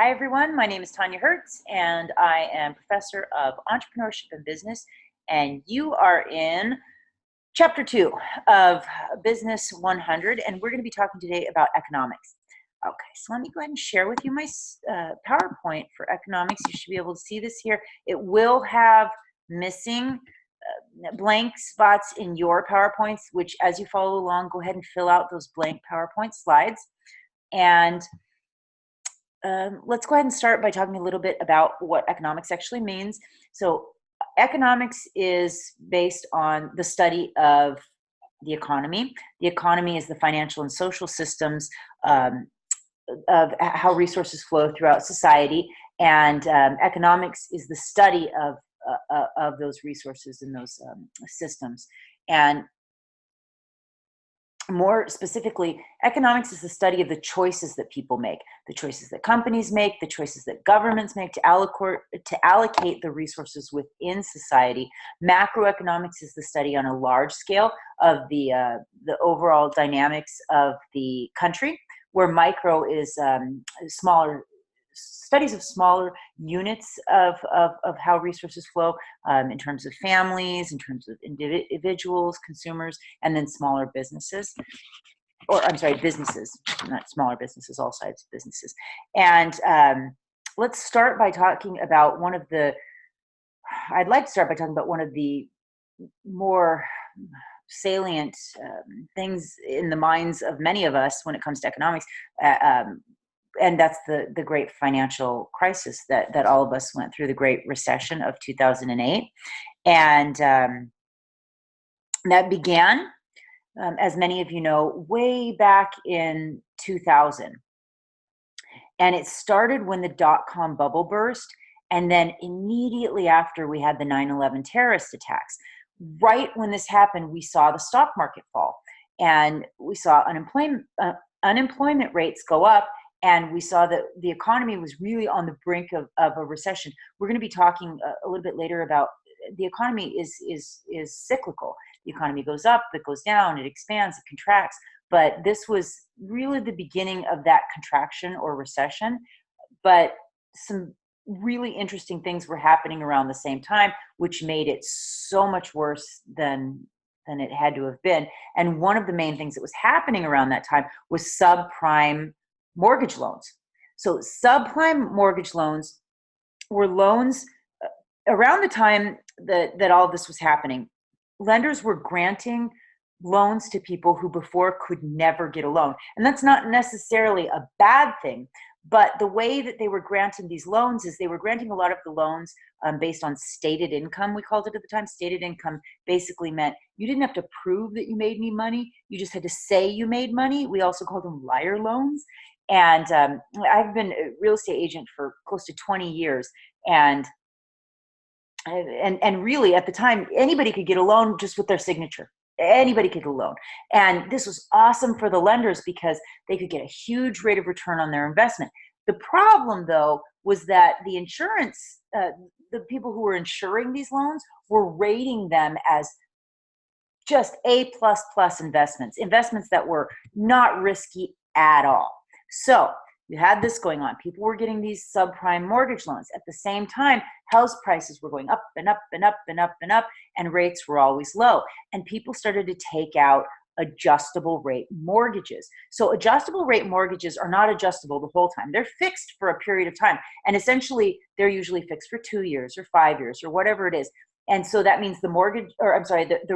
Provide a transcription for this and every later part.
Hi everyone, my name is Tanya Hertz and I am professor of entrepreneurship and business, and you are in chapter 2 of Business 100, and we're going to be talking today about economics. Okay, so let me go ahead and share with you my PowerPoint for economics. You should be able to see this here. It will have missing blank spots in your PowerPoints, which as you follow along, go ahead and fill out those blank PowerPoint slides. And let's go ahead and start by talking a little bit about what economics actually means. So economics is based on the study of the economy. The economy is the financial and social systems of how resources flow throughout society, and economics is the study of those resources and those systems. And more specifically, economics is the study of the choices that people make, the choices that companies make, the choices that governments make to allocate the resources within society. Macroeconomics is the study on a large scale of the overall dynamics of the country, where micro is smaller studies of smaller units of how resources flow in terms of families, in terms of individuals, consumers, and then smaller businesses. Or I'm sorry, businesses, not smaller businesses, all sides of businesses. And let's start by talking about I'd like to start by talking about one of the more salient things in the minds of many of us when it comes to economics, and that's the great financial crisis that all of us went through, the Great Recession of 2008. And that began, as many of you know, way back in 2000. And it started when the dot-com bubble burst, and then immediately after we had the 9/11 terrorist attacks. Right when this happened, we saw the stock market fall, and we saw unemployment rates go up, and we saw that the economy was really on the brink of a recession. We're going to be talking a little bit later about the economy is cyclical. The economy goes up, it goes down, it expands, it contracts. But this was really the beginning of that contraction or recession. But some really interesting things were happening around the same time, which made it so much worse than it had to have been. And one of the main things that was happening around that time was subprime mortgage loans. So subprime mortgage loans were loans around the time that all of this was happening. Lenders were granting loans to people who before could never get a loan. And that's not necessarily a bad thing, but the way that they were granting these loans is they were granting a lot of the loans based on stated income, we called it at the time. Stated income basically meant you didn't have to prove that you made any money. You just had to say you made money. We also called them liar loans. And I've been a real estate agent for close to 20 years. And really at the time, anybody could get a loan just with their signature. Anybody could get a loan. And this was awesome for the lenders because they could get a huge rate of return on their investment. The problem, though, was that the insurance, the people who were insuring these loans were rating them as just A++ investments that were not risky at all. So you had this going on. People were getting these subprime mortgage loans. At the same time, house prices were going up and up and up and up and up, and rates were always low. And people started to take out adjustable rate mortgages. So adjustable rate mortgages are not adjustable the whole time. They're fixed for a period of time. And essentially, they're usually fixed for 2 years or 5 years or whatever it is. And so that means the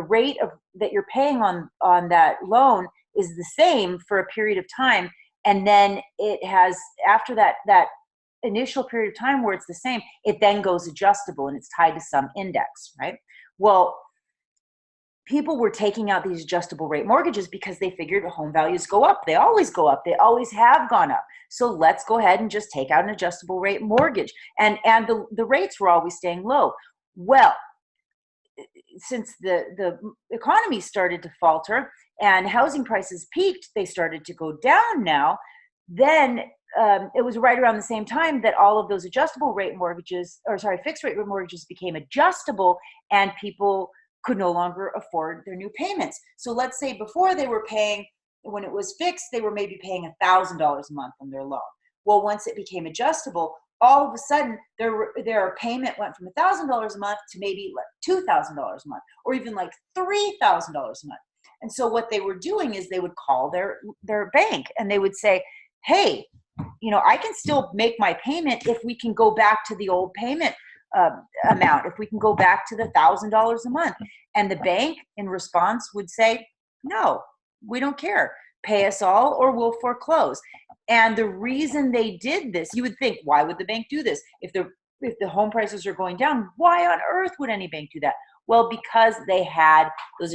rate that you're paying on that loan is the same for a period of time. And then it has, after that initial period of time where it's the same, it then goes adjustable and it's tied to some index, right? Well, people were taking out these adjustable rate mortgages because they figured home values go up. They always go up. They always have gone up. So let's go ahead and just take out an adjustable rate mortgage. And the rates were always staying low. Well, since the economy started to falter and housing prices peaked, they started to go down now. Then it was right around the same time that all of those fixed rate mortgages became adjustable, and people could no longer afford their new payments. So let's say before they were paying, when it was fixed, they were maybe paying $1,000 a month on their loan. Well, once it became adjustable, all of a sudden their payment went from $1,000 a month to maybe like $2,000 a month, or even like $3,000 a month. And so what they were doing is they would call their bank and they would say, hey, I can still make my payment if we can go back to the old payment amount, if we can go back to the $1,000 a month. And the bank in response would say, no, we don't care. Pay us all or we'll foreclose. And the reason they did this, you would think, why would the bank do this? If the home prices are going down, why on earth would any bank do that? Well, because they had that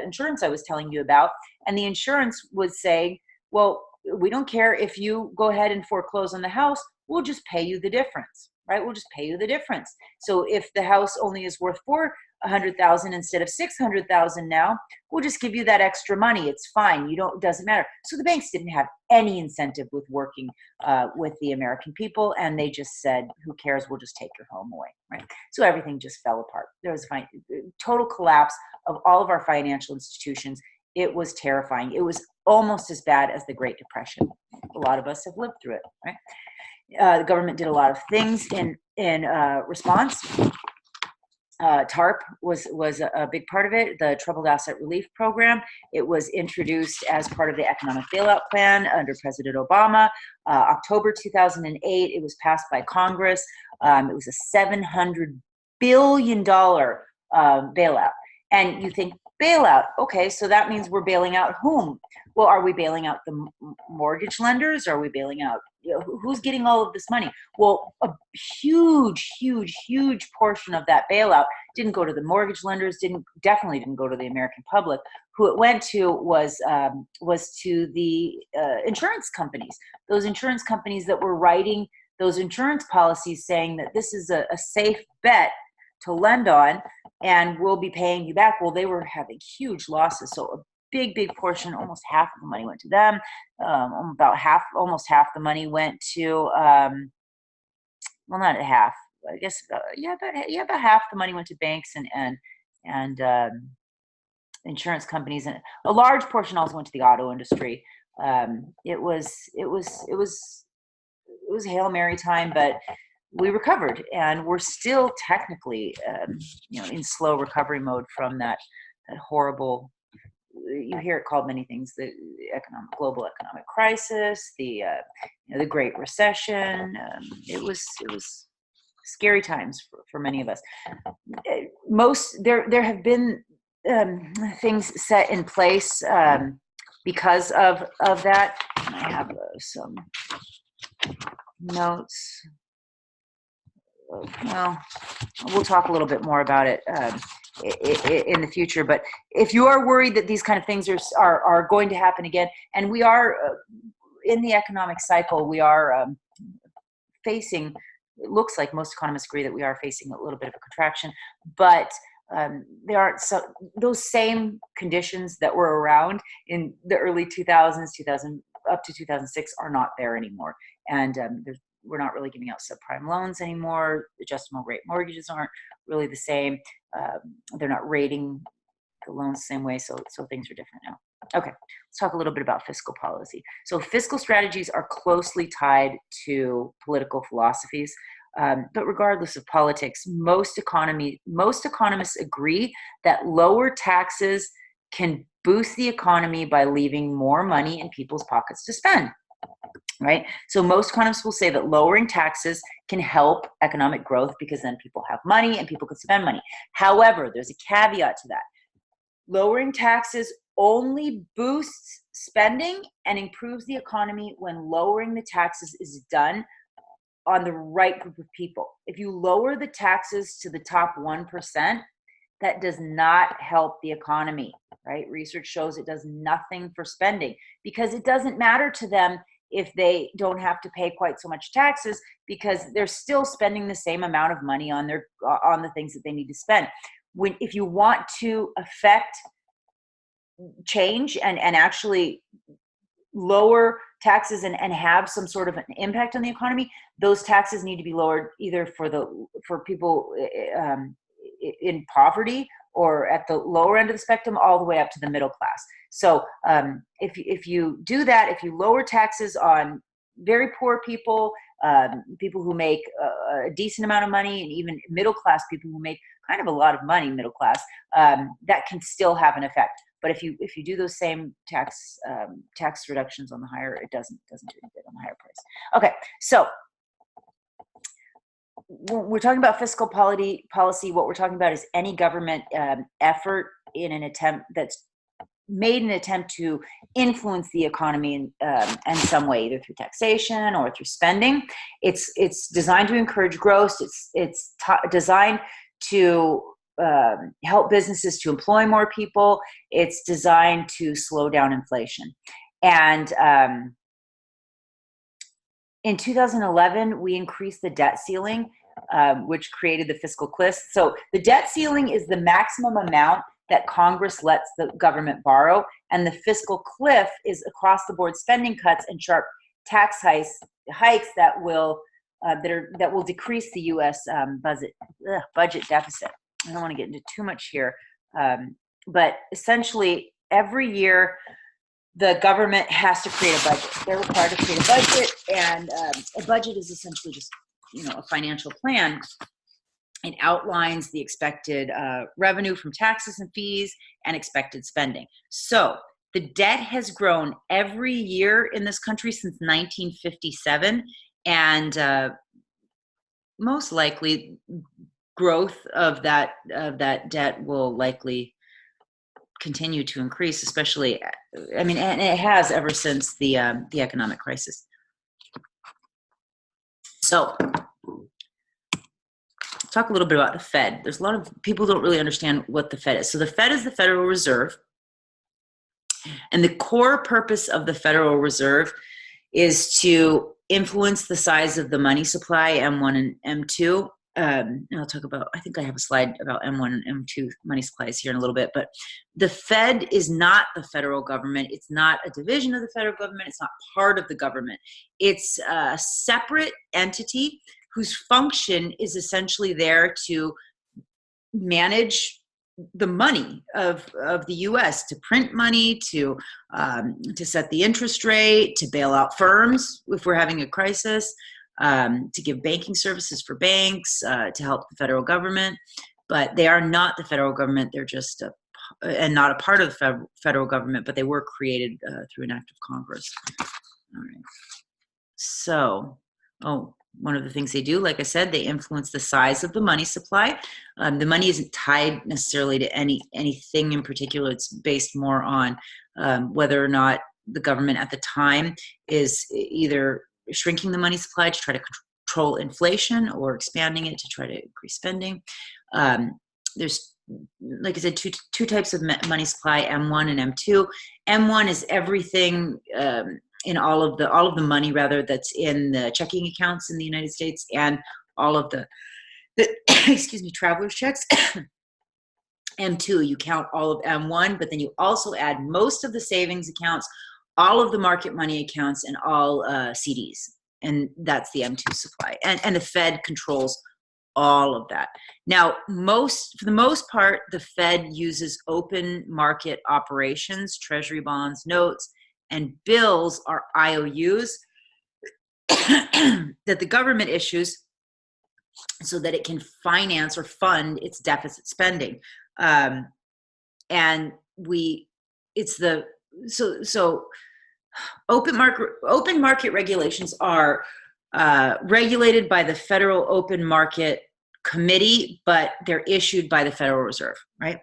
insurance I was telling you about, and the insurance was saying, well, we don't care if you go ahead and foreclose on the house, we'll just pay you the difference, right? We'll just pay you the difference. So if the house only is worth $400,000 instead of $600,000 now, we'll just give you that extra money. It's fine. It doesn't matter. So the banks didn't have any incentive with working with the American people, and they just said, who cares? We'll just take your home away, right? So everything just fell apart. There was a total collapse of all of our financial institutions. It was terrifying. It was almost as bad as the Great Depression. A lot of us have lived through it, right? The government did a lot of things in response. TARP was a big part of it, the Troubled Asset Relief Program. It was introduced as part of the Economic Bailout Plan under President Obama. October 2008, it was passed by Congress. It was a $700 billion bailout. And you think, bailout, okay, so that means we're bailing out whom? Well, are we bailing out the mortgage lenders? Are we bailing out, who's getting all of this money? Well, a huge portion of that bailout didn't go to the mortgage lenders, definitely didn't go to the American public. Who it went to was to the insurance companies. Those insurance companies that were writing those insurance policies saying that this is a safe bet to lend on, and we'll be paying you back. Well, they were having huge losses. So a big portion, almost half of the money went to them. Almost half the money went to, well, not half, I guess, about half the money went to banks and insurance companies. And a large portion also went to the auto industry. It was a Hail Mary time, but we recovered, and we're still technically, in slow recovery mode from that horrible. You hear it called many things: the global economic crisis, the Great Recession. It was scary times for many of us. There have been things set in place because of that. I have some notes. Well, we'll talk a little bit more about it in the future. But if you are worried that these kind of things are going to happen again, and we are in the economic cycle, we are facing. It looks like most economists agree that we are facing a little bit of a contraction, but there aren't those same conditions that were around in the early 2000s, up to 2006, are not there anymore, and we're not really giving out subprime loans anymore. Adjustable rate mortgages aren't really the same. They're not rating the loans the same way, so things are different now. Okay, let's talk a little bit about fiscal policy. So fiscal strategies are closely tied to political philosophies, but regardless of politics, most economists agree that lower taxes can boost the economy by leaving more money in people's pockets to spend. Right? So most economists will say that lowering taxes can help economic growth because then people have money and people can spend money. However, there's a caveat to that. Lowering taxes only boosts spending and improves the economy when lowering the taxes is done on the right group of people. If you lower the taxes to the top 1%, that does not help the economy, right? Research shows it does nothing for spending because it doesn't matter to them if they don't have to pay quite so much taxes because they're still spending the same amount of money on the things that they need to spend. If you want to affect change and actually lower taxes and have some sort of an impact on the economy, those taxes need to be lowered either for people in poverty or at the lower end of the spectrum all the way up to the middle class. So if you do that, if you lower taxes on very poor people, people who make a decent amount of money, and even middle class people who make kind of a lot of money, middle class, that can still have an effect. But if you do those same tax reductions on the higher, it doesn't do any good on the higher price. Okay, so when we're talking about fiscal policy, what we're talking about is any government effort in an attempt that's made an attempt to influence the economy in some way, either through taxation or through spending. It's designed to encourage growth. It's designed to help businesses to employ more people. It's designed to slow down inflation. And in 2011, we increased the debt ceiling, which created the fiscal cliff. So the debt ceiling is the maximum amount that Congress lets the government borrow, and the fiscal cliff is across the board spending cuts and sharp tax hikes that will decrease the U.S. budget deficit. I don't want to get into too much here, but essentially every year the government has to create a budget. They're required to create a budget, and a budget is essentially just a financial plan. It outlines the expected revenue from taxes and fees and expected spending. So the debt has grown every year in this country since 1957, and most likely growth of that debt will likely continue to increase, especially, and it has ever since the economic crisis. So talk a little bit about the Fed. There's a lot of people don't really understand what the Fed is. So the Fed is the Federal Reserve, and the core purpose of the Federal Reserve is to influence the size of the money supply, M1 and M2. And I'll talk about, I think I have a slide about M1 and M2 money supplies here in a little bit, but the Fed is not the federal government. It's not a division of the federal government. It's not part of the government. It's a separate entity whose function is essentially there to manage the money of the U.S., to print money, to set the interest rate, to bail out firms if we're having a crisis, to give banking services for banks, to help the federal government. But they are not the federal government. They're just and not a part of the federal government, but they were created through an act of Congress. All right. So, one of the things they do, like I said, they influence the size of the money supply. The money isn't tied necessarily to anything in particular. It's based more on whether or not the government at the time is either shrinking the money supply to try to control inflation or expanding it to try to increase spending. There's, like I said, two types of money supply, M1 and M2. M1 is everything in all of the money rather that's in the checking accounts in the United States, and all of the excuse me, traveler's checks. M2, you count all of M1, but then you also add most of the savings accounts, all of the market money accounts, and all CDs, and that's the M2 supply. And the Fed controls all of that. Now, for the most part, the Fed uses open market operations, treasury bonds, notes, and bills are IOUs that the government issues so that it can finance or fund its deficit spending. Open market regulations are regulated by the Federal Open Market Committee, but they're issued by the Federal Reserve, right?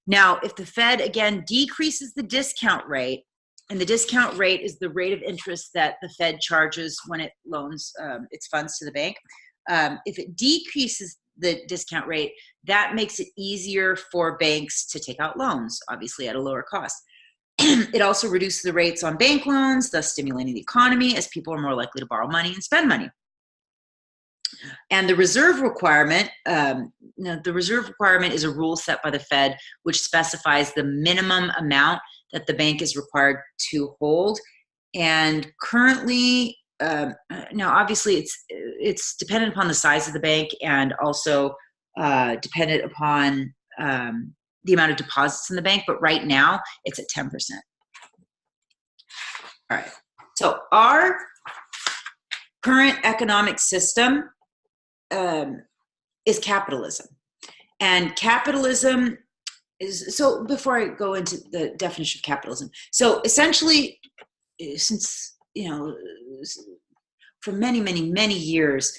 Now, if the Fed, again, decreases the discount rate, and the discount rate is the rate of interest that the Fed charges when it loans its funds to the bank. If it decreases the discount rate, that makes it easier for banks to take out loans, obviously at a lower cost. It also reduces the rates on bank loans, thus stimulating the economy as people are more likely to borrow money and spend money. And the reserve requirement, is a rule set by the Fed, which specifies the minimum amount that the bank is required to hold. And currently, now obviously it's dependent upon the size of the bank, and also dependent upon the amount of deposits in the bank, but right now it's at 10%. All right, so our current economic system is capitalism. And capitalism is, so before I go into the definition of capitalism, so essentially, since, for many, many, many years,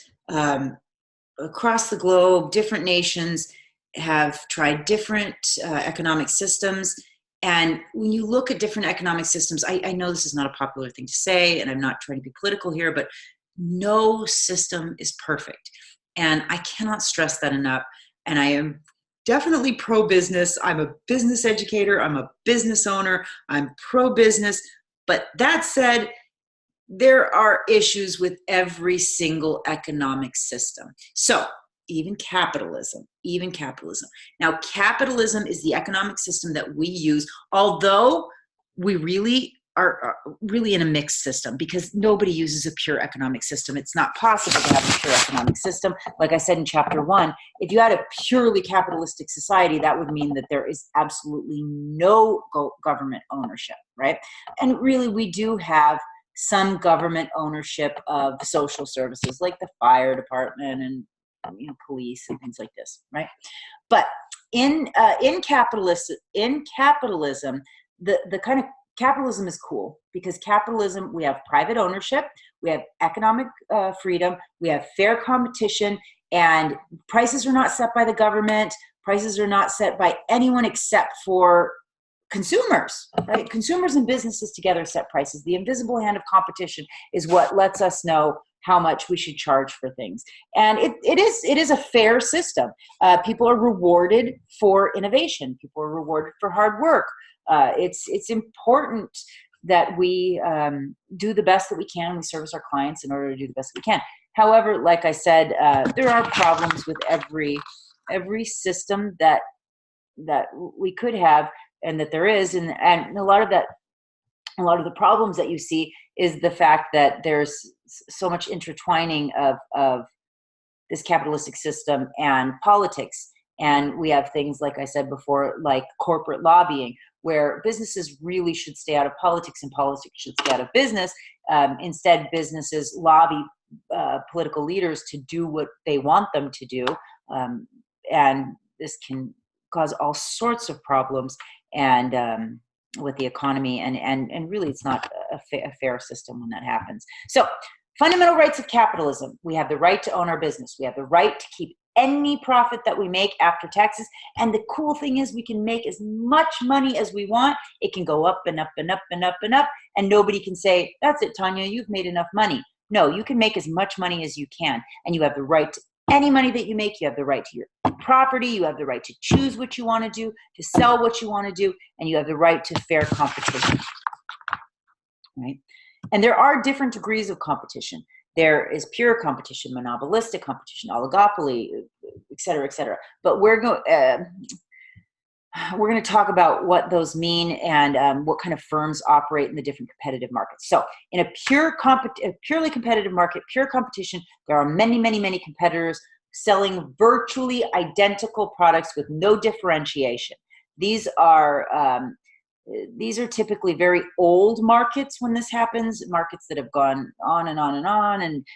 across the globe, different nations have tried different economic systems. And when you look at different economic systems, I know this is not a popular thing to say, and I'm not trying to be political here, but no system is perfect. And I cannot stress that enough. And I am definitely pro-business. I'm a business educator. I'm a business owner. I'm pro-business. But that said, there are issues with every single economic system. So even capitalism. Now, capitalism is the economic system that we use, although we really are really in a mixed system, because nobody uses a pure economic system. It's not possible to have a pure economic system. Like I said in chapter 1, if you had a purely capitalistic society, that would mean that there is absolutely no government ownership, right? And really, we do have some government ownership of social services, like the fire department and police and things like this, right? But in capitalism, the kind of capitalism is cool, because capitalism, we have private ownership, we have economic freedom, we have fair competition, and prices are not set by the government. Prices are not set by anyone except for consumers, right? Consumers and businesses together set prices. The invisible hand of competition is what lets us know how much we should charge for things. And it is a fair system. People are rewarded for innovation. People are rewarded for hard work. It's important that we do the best that we can. We service our clients in order to do the best that we can. However, like I said, there are problems with every system that we could have, and that there is, and a lot of the problems that you see is the fact that there's so much intertwining of this capitalistic system and politics. And we have things, like I said before, like corporate lobbying, where businesses really should stay out of politics and politics should stay out of business. Instead, businesses lobby political leaders to do what they want them to do. And this can cause all sorts of problems and with the economy. And really, it's not a fair system when that happens. So fundamental rights of capitalism. We have the right to own our business. We have the right to keep any profit that we make after taxes. And the cool thing is we can make as much money as we want. It can go up and up and up and up and up. And nobody can say, that's it, Tanya, you've made enough money. No, you can make as much money as you can. And you have the right to any money that you make. You have the right to your property. You have the right to choose what you want to do, to sell what you want to do. And you have the right to fair competition. Right? And there are different degrees of competition. There is pure competition, monopolistic competition, oligopoly, et cetera, et cetera. But we're going to talk about what those mean and what kind of firms operate in the different competitive markets. So in a purely competitive market, pure competition, there are many, many, many competitors selling virtually identical products with no differentiation. These are typically very old markets when this happens, markets that have gone on and on and on, and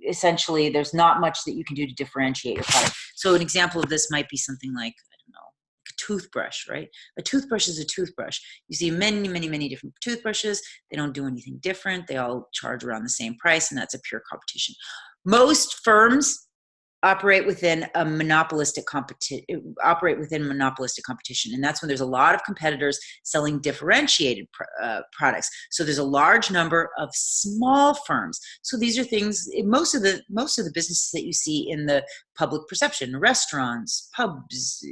essentially there's not much that you can do to differentiate your product. So an example of this might be something like, I don't know, a toothbrush, right? A toothbrush is a toothbrush. You see many, many, many different toothbrushes. They don't do anything different. They all charge around the same price, and that's a pure competition. Most firms operate within monopolistic competition, and that's when there's a lot of competitors selling differentiated products. So there's a large number of small firms. So these are things, most of the businesses that you see in the public perception, restaurants, pubs,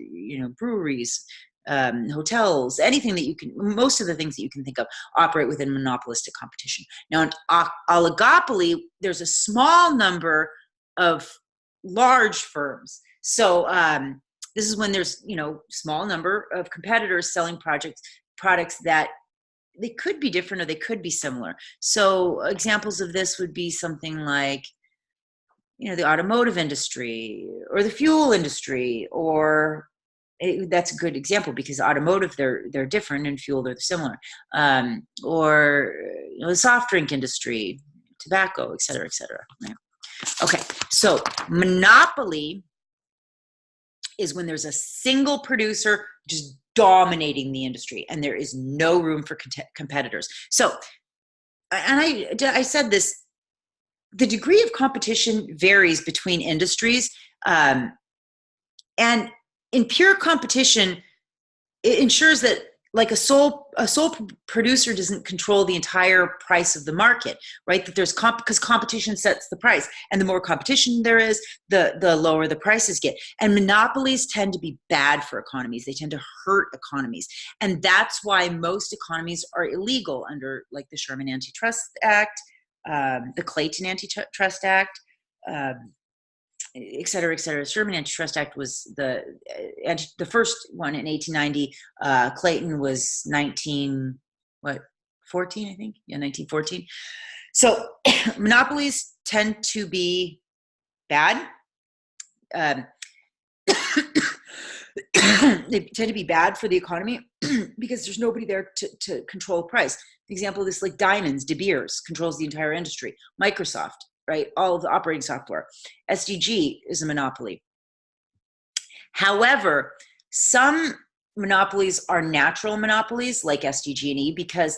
breweries, hotels, anything that most of the things that you can think of operate within monopolistic competition. Now, in oligopoly, there's a small number of large firms. So this is when there's small number of competitors selling products that they could be different or they could be similar. So examples of this would be something like the automotive industry or the fuel industry or that's a good example, because automotive, they're different, and fuel, they're similar. Or the soft drink industry, tobacco, et cetera, right? Okay, so monopoly is when there's a single producer just dominating the industry and there is no room for competitors. So, and I said this, the degree of competition varies between industries. And in pure competition, it ensures that, like, a sole producer doesn't control the entire price of the market, right? That there's because competition sets the price, and the more competition there is, the lower the prices get. And monopolies tend to be bad for economies. They tend to hurt economies, and that's why most economies are illegal under, like, the Sherman Antitrust Act, the Clayton Antitrust Act, et cetera, et cetera. Sherman Antitrust Act was the first one in 1890. Clayton was 14, I think. Yeah, 1914. So monopolies tend to be bad. They tend to be bad for the economy because there's nobody there to control price. The example of this, like Diamonds, De Beers controls the entire industry. Microsoft, right? All of the operating software. SDG is a monopoly. However, some monopolies are natural monopolies, like SDG&E, because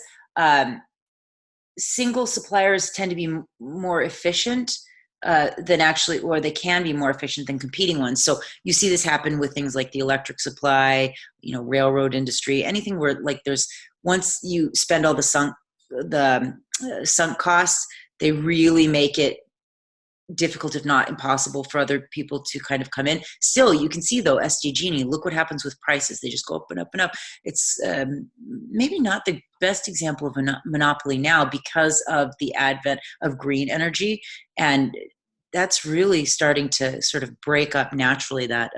single suppliers tend to be more efficient than actually, or they can be more efficient than competing ones. So you see this happen with things like the electric supply, railroad industry, anything where, like, once you spend all the sunk costs, they really make it difficult, if not impossible, for other people to kind of come in. Still, you can see, though, SDG&E, look what happens with prices. They just go up and up and up. It's maybe not the best example of a monopoly now because of the advent of green energy. And that's really starting to sort of break up naturally that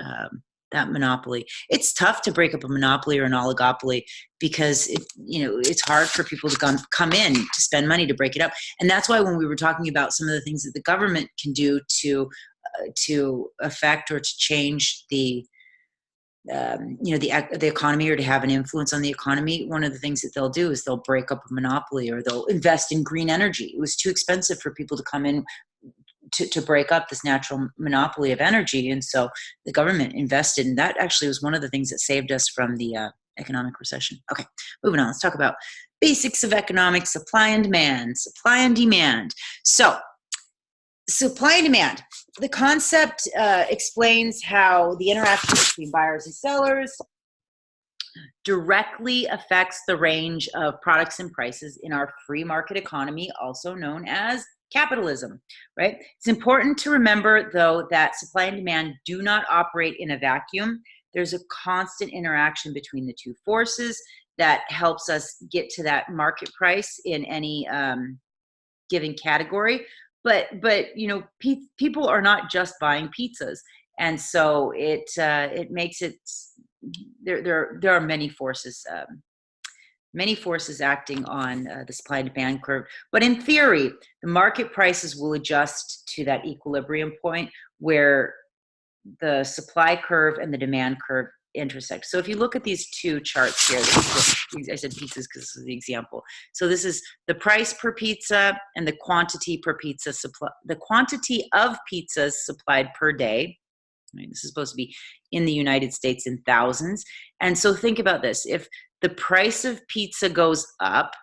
monopoly. It's tough to break up a monopoly or an oligopoly because it's hard for people to come in to spend money to break it up. And that's why when we were talking about some of the things that the government can do to affect or to change the economy, or to have an influence on the economy, one of the things that they'll do is they'll break up a monopoly, or they'll invest in green energy. It was too expensive for people to come in to break up this natural monopoly of energy. And so the government invested, and that actually was one of the things that saved us from the economic recession. Okay, moving on. Let's talk about basics of economics: supply and demand. So supply and demand. The concept explains how the interaction between buyers and sellers directly affects the range of products and prices in our free market economy, also known as capitalism, right? It's important to remember, though, that supply and demand do not operate in a vacuum. There's a constant interaction between the two forces that helps us get to that market price in any given category. But people are not just buying pizzas, and so it makes it. There are many forces acting on the supply and demand curve. But in theory, the market prices will adjust to that equilibrium point where the supply curve and the demand curve intersect. So if you look at these two charts here, I said pizzas because this is the example. So this is the price per pizza and the quantity per pizza supply, the quantity of pizzas supplied per day. Right? This is supposed to be in the United States in thousands. And so think about this. If the price of pizza goes up,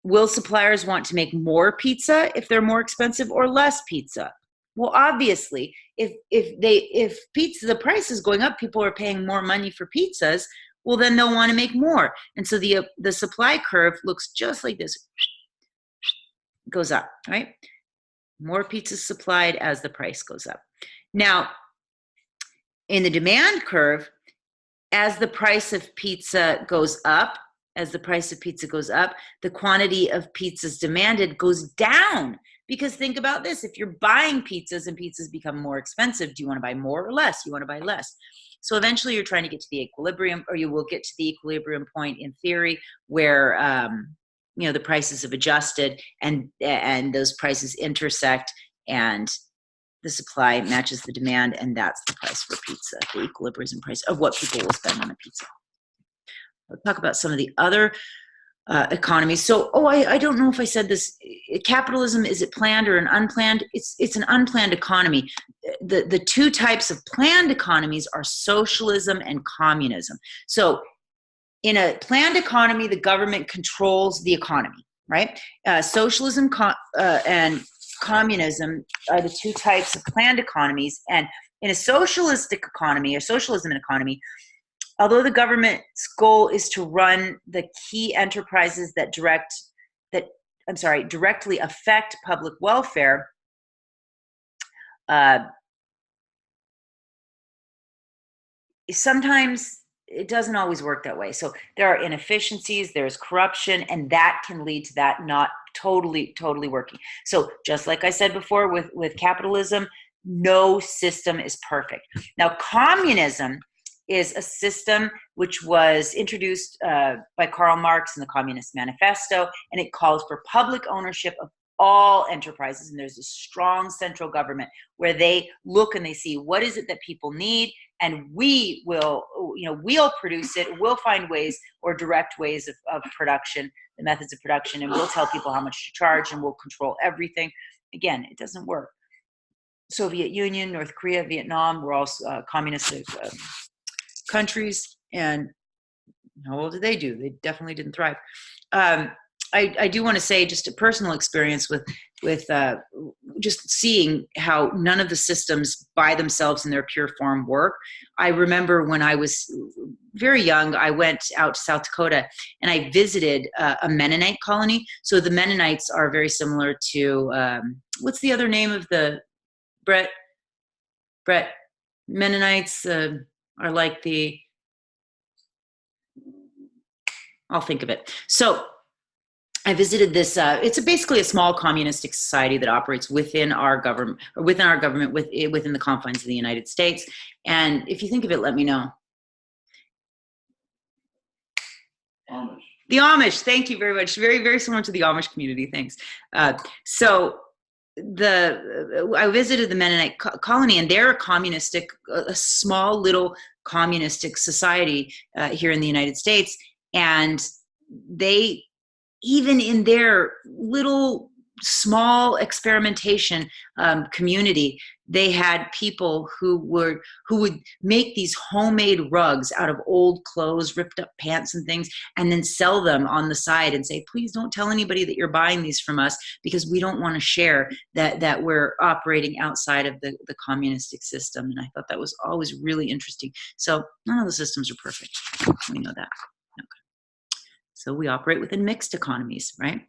will suppliers want to make more pizza if they're more expensive, or less pizza? Well, obviously, if pizza, the price is going up, people are paying more money for pizzas, well, then they'll want to make more. And so the supply curve looks just like this. It goes up, right? More pizzas supplied as the price goes up. Now, in the demand curve, as the price of pizza goes up, the quantity of pizzas demanded goes down. Because think about this, if you're buying pizzas and pizzas become more expensive, do you want to buy more or less? You want to buy less. So eventually you're trying to get to the equilibrium, or you will get to the equilibrium point in theory where the prices have adjusted and those prices intersect, and the supply matches the demand, and that's the price for pizza, the equilibrium price of what people will spend on a pizza. I'll talk about some of the other economies. So, I don't know if I said this. Capitalism, is it planned or an unplanned? It's an unplanned economy. The two types of planned economies are socialism and communism. So, in a planned economy, the government controls the economy, right? Socialism and communism are the two types of planned economies. And in a socialistic economy, or socialism economy, although the government's goal is to run the key enterprises that directly affect public welfare, sometimes it doesn't always work that way. So there are inefficiencies, there's corruption, and that can lead to that not totally working. So just like I said before with capitalism, no system is perfect. Now, communism is a system which was introduced by Karl Marx in the Communist Manifesto, and it calls for public ownership of all enterprises, and there's a strong central government where they look and they see what is it that people need, and we'll produce it, we'll find ways or direct ways of production, the methods of production, and we'll tell people how much to charge, and we'll control everything. Again, it doesn't work. Soviet Union, North Korea, Vietnam were all communist countries, and how well did they do? They definitely didn't thrive. I do want to say just a personal experience with just seeing how none of the systems by themselves in their pure form work. I remember when I was very young, I went out to South Dakota and I visited a Mennonite colony. So the Mennonites are very similar to, what's the other name of the Brett Mennonites are like the, I'll think of it. So I visited this, it's basically a small communistic society that operates within our government, within the confines of the United States. And if you think of it, let me know. Amish. The Amish, thank you very much. Very, very similar to the Amish community, thanks. So I visited the Mennonite colony, and they're a small little communistic society here in the United States. And they, even in their little small experimentation community, they had people who would make these homemade rugs out of old clothes, ripped up pants and things, and then sell them on the side and say, please don't tell anybody that you're buying these from us, because we don't want to share that we're operating outside of the communistic system. And I thought that was always really interesting. So none of the systems are perfect. We know that. Okay. So we operate within mixed economies, right?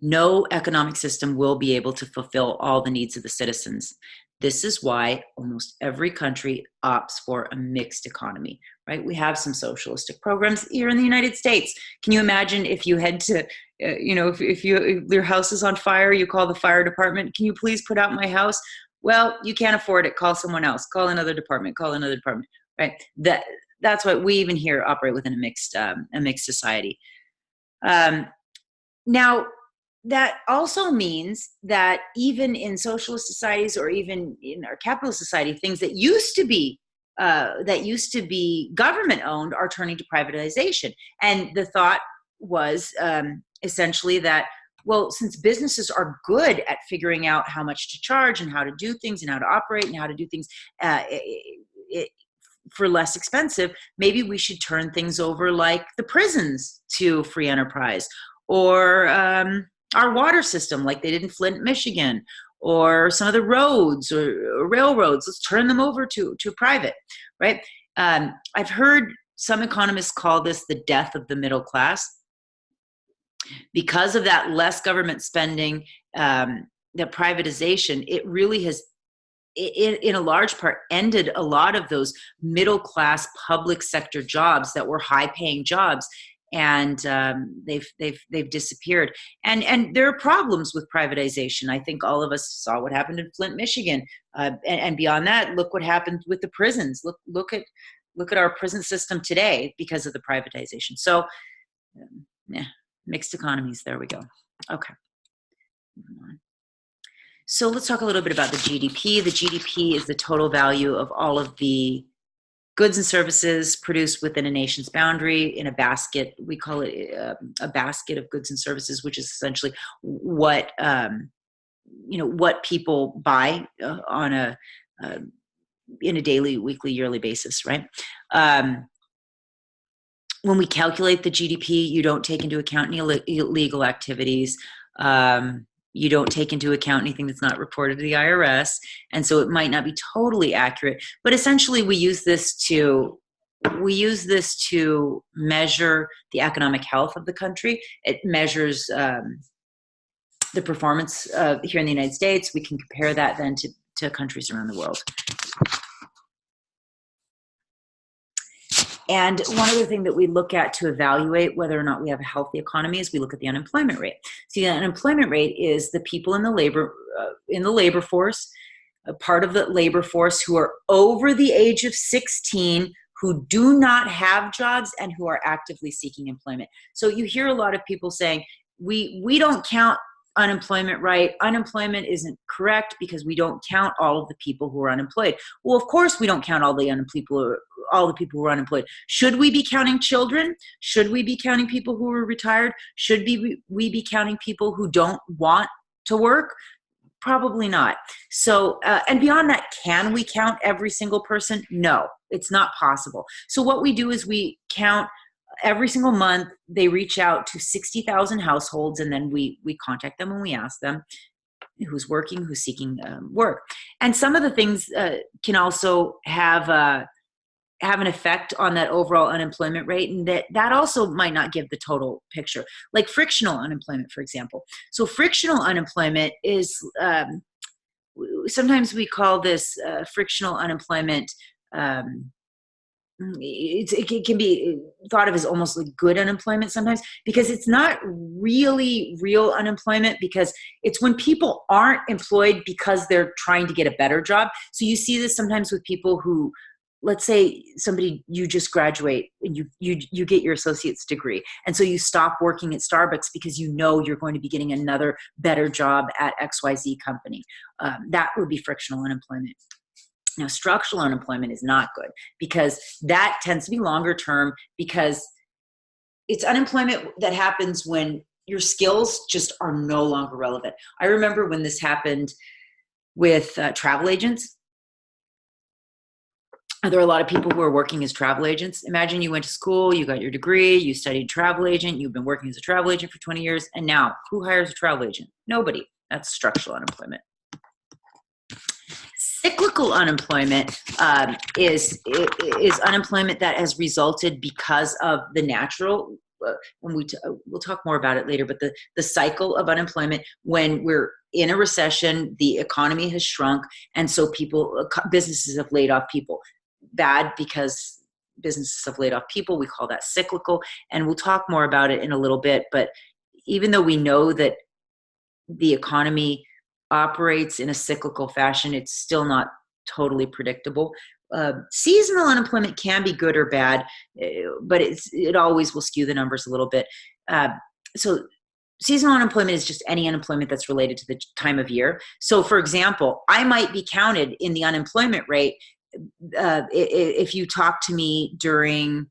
No economic system will be able to fulfill all the needs of the citizens. This is why almost every country opts for a mixed economy, right? We have some socialistic programs here in the United States. Can you imagine if you had to, if your house is on fire, you call the fire department, can you please put out my house? Well, you can't afford it, call someone else, call another department, right? That's why we even here operate within a mixed society. Now, that also means that even in socialist societies, or even in our capitalist society, things that used to be government owned are turning to privatization. And the thought was essentially that, well, since businesses are good at figuring out how much to charge and how to do things and how to operate and how to do things for less expensive, maybe we should turn things over like the prisons to free enterprise, or our water system like they did in Flint, Michigan, or some of the roads or railroads. Let's turn them over to private, right? I've heard some economists call this the death of the middle class. Because of that less government spending, that privatization, it really has, in a large part, ended a lot of those middle class public sector jobs that were high paying jobs. And they've disappeared. And there are problems with privatization. I think all of us saw what happened in Flint, Michigan, and beyond that, look what happened with the prisons. Look at our prison system today because of the privatization. So, mixed economies. There we go. Okay. Moving on. So let's talk a little bit about the GDP. The GDP is the total value of all of the goods and services produced within a nation's boundary in a basket. We call it a basket of goods and services, which is essentially what what people buy on a in a daily, weekly, yearly basis, right? When we calculate the GDP, you don't take into account any illegal activities. You don't take into account anything that's not reported to the IRS. And so it might not be totally accurate, but essentially we use this to measure the economic health of the country. It measures the performance here in the United States. We can compare that then to countries around the world. And one other thing that we look at to evaluate whether or not we have a healthy economy is we look at the unemployment rate. See, the unemployment rate is the people in the labor force, a part of the labor force who are over the age of 16, who do not have jobs and who are actively seeking employment. So you hear a lot of people saying, we don't count unemployment right. Unemployment isn't correct because we don't count all of the people who are unemployed. Well, of course we don't count all the people who are unemployed. Should we be counting children? Should we be counting people who are retired? Should we be counting people who don't want to work? Probably not. So, and beyond that, can we count every single person? No, it's not possible. So what we do is we count every single month. They reach out to 60,000 households, and then we contact them and we ask them who's working, who's seeking work. And some of the things can also have an effect on that overall unemployment rate, and that also might not give the total picture. Like frictional unemployment, for example. So frictional unemployment is, sometimes we call this frictional unemployment, it can be thought of as almost like good unemployment sometimes, because it's not really real unemployment, because it's when people aren't employed because they're trying to get a better job. So you see this sometimes with people who, let's say you just graduate and you get your associate's degree, and so you stop working at Starbucks because you know you're going to be getting another better job at XYZ company. That would be frictional unemployment. Now, structural unemployment is not good, because that tends to be longer term, because it's unemployment that happens when your skills just are no longer relevant. I remember when this happened with travel agents. There are a lot of people who are working as travel agents. Imagine you went to school, you got your degree, you studied travel agent, you've been working as a travel agent for 20 years, and now who hires a travel agent? Nobody. That's structural unemployment. Cyclical unemployment is unemployment that has resulted because of the natural, we'll talk more about it later, but the cycle of unemployment when we're in a recession, the economy has shrunk, and so businesses have laid off people. Bad, because businesses have laid off people. We call that cyclical, and we'll talk more about it in a little bit. But even though we know that the economy operates in a cyclical fashion, it's still not totally predictable. Seasonal unemployment can be good or bad, but it always will skew the numbers a little bit. So seasonal unemployment is just any unemployment that's related to the time of year. So for example, I might be counted in the unemployment rate if you talk to me during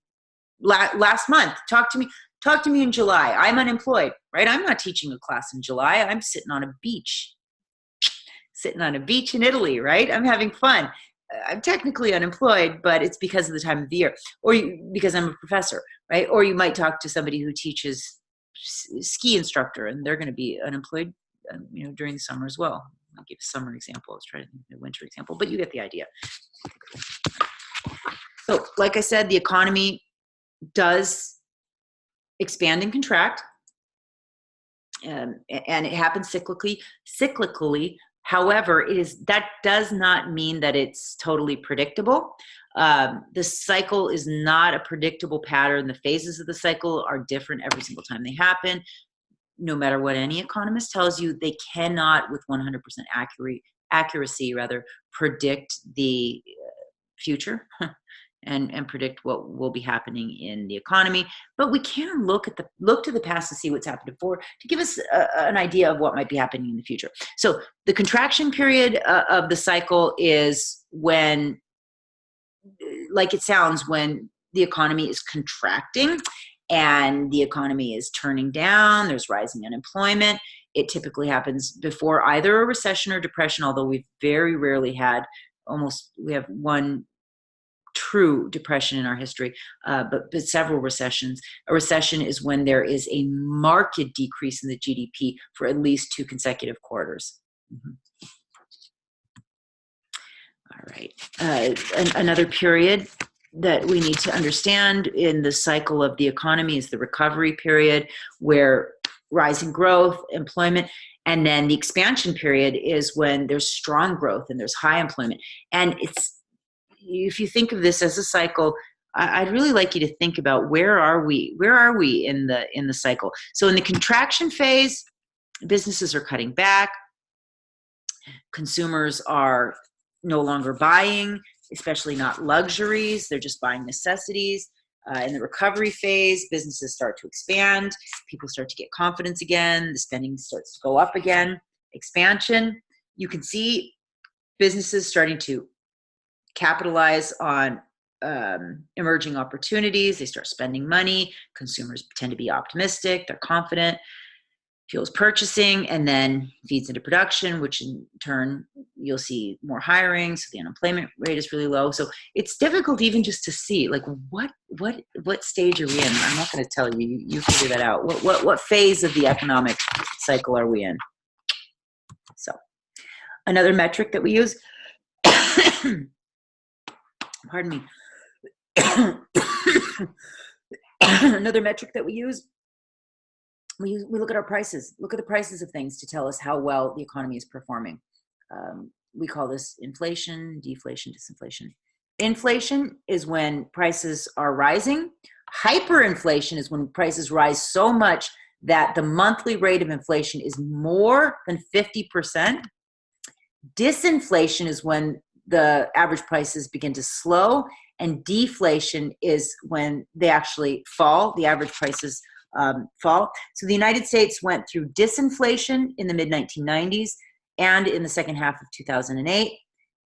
last month. Talk to me in July. I'm unemployed, right? I'm not teaching a class in July. I'm sitting on a beach in Italy, right? I'm having fun. I'm technically unemployed, but it's because of the time of the year, or because I'm a professor, right? Or you might talk to somebody who teaches ski instructor, and they're going to be unemployed, during the summer as well. I'll give a summer example. I was trying to think of a winter example, but you get the idea. So, like I said, the economy does expand and contract, and it happens cyclically. However, that does not mean that it's totally predictable. The cycle is not a predictable pattern. The phases of the cycle are different every single time they happen. No matter what any economist tells you, they cannot, with 100% accuracy, predict the future. and predict what will be happening in the economy. But we can look to the past to see what's happened before to give us an idea of what might be happening in the future. So the contraction period of the cycle is when, like it sounds, when the economy is contracting and the economy is turning down, there's rising unemployment. It typically happens before either a recession or depression, although we've very rarely had we have one true depression in our history, but several recessions. A recession is when there is a marked decrease in the GDP for at least 2 consecutive quarters. All right. Another period that we need to understand in the cycle of the economy is the recovery period, where rising growth, employment, and then the expansion period is when there's strong growth and there's high employment. And if you think of this as a cycle, I'd really like you to think about where are we in the cycle. So in the contraction phase, businesses are cutting back, consumers are no longer buying, especially not luxuries, they're just buying necessities. In the recovery phase, businesses start to expand, people start to get confidence again, the spending starts to go up again. Expansion, you can see businesses starting to capitalize on emerging opportunities. They start spending money. Consumers tend to be optimistic. They're confident. Fuels purchasing, and then feeds into production, which in turn you'll see more hiring. So the unemployment rate is really low. So it's difficult even just to see, like, what stage are we in? I'm not going to tell you. You figure that out. What phase of the economic cycle are we in? So another metric that we use. Pardon me. Another metric that we use, we look at our prices. Look at the prices of things to tell us how well the economy is performing. We call this inflation, deflation, disinflation. Inflation is when prices are rising. Hyperinflation is when prices rise so much that the monthly rate of inflation is more than 50%. Disinflation is when the average prices begin to slow, and deflation is when they actually fall, the average prices fall. So the United States went through disinflation in the mid-1990s and in the second half of 2008,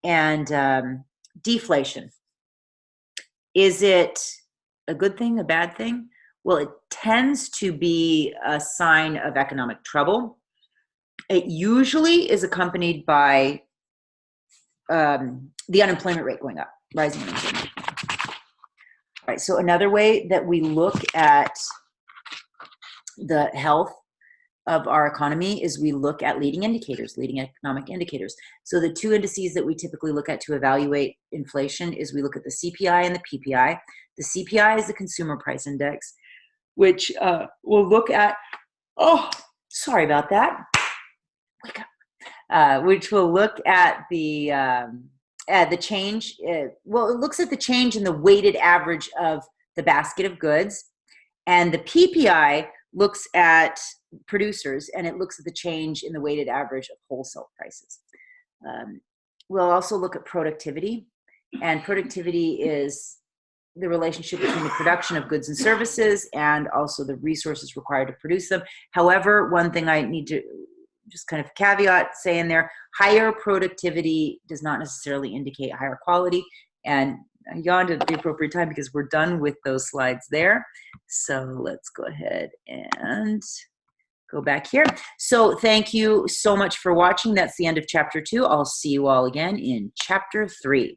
and deflation. Is it a good thing, a bad thing? Well, it tends to be a sign of economic trouble. It usually is accompanied by the unemployment rate going up, rising unemployment. All right, so another way that we look at the health of our economy is we look at leading indicators, leading economic indicators. So the 2 indices that we typically look at to evaluate inflation is we look at the CPI and the PPI. The CPI is the Consumer Price Index, which we'll look at, oh, sorry about that. Wake up. Which will look at the change. Well, it looks at the change in the weighted average of the basket of goods, and the PPI looks at producers, and it looks at the change in the weighted average of wholesale prices. We'll also look at productivity, and productivity is the relationship between the production of goods and services and also the resources required to produce them. However, one thing I need to just kind of caveat say in there, higher productivity does not necessarily indicate higher quality. And I yawned at the appropriate time because we're done with those slides there. So let's go ahead and go back here. So thank you so much for watching. That's the end of chapter 2. I'll see you all again in chapter 3.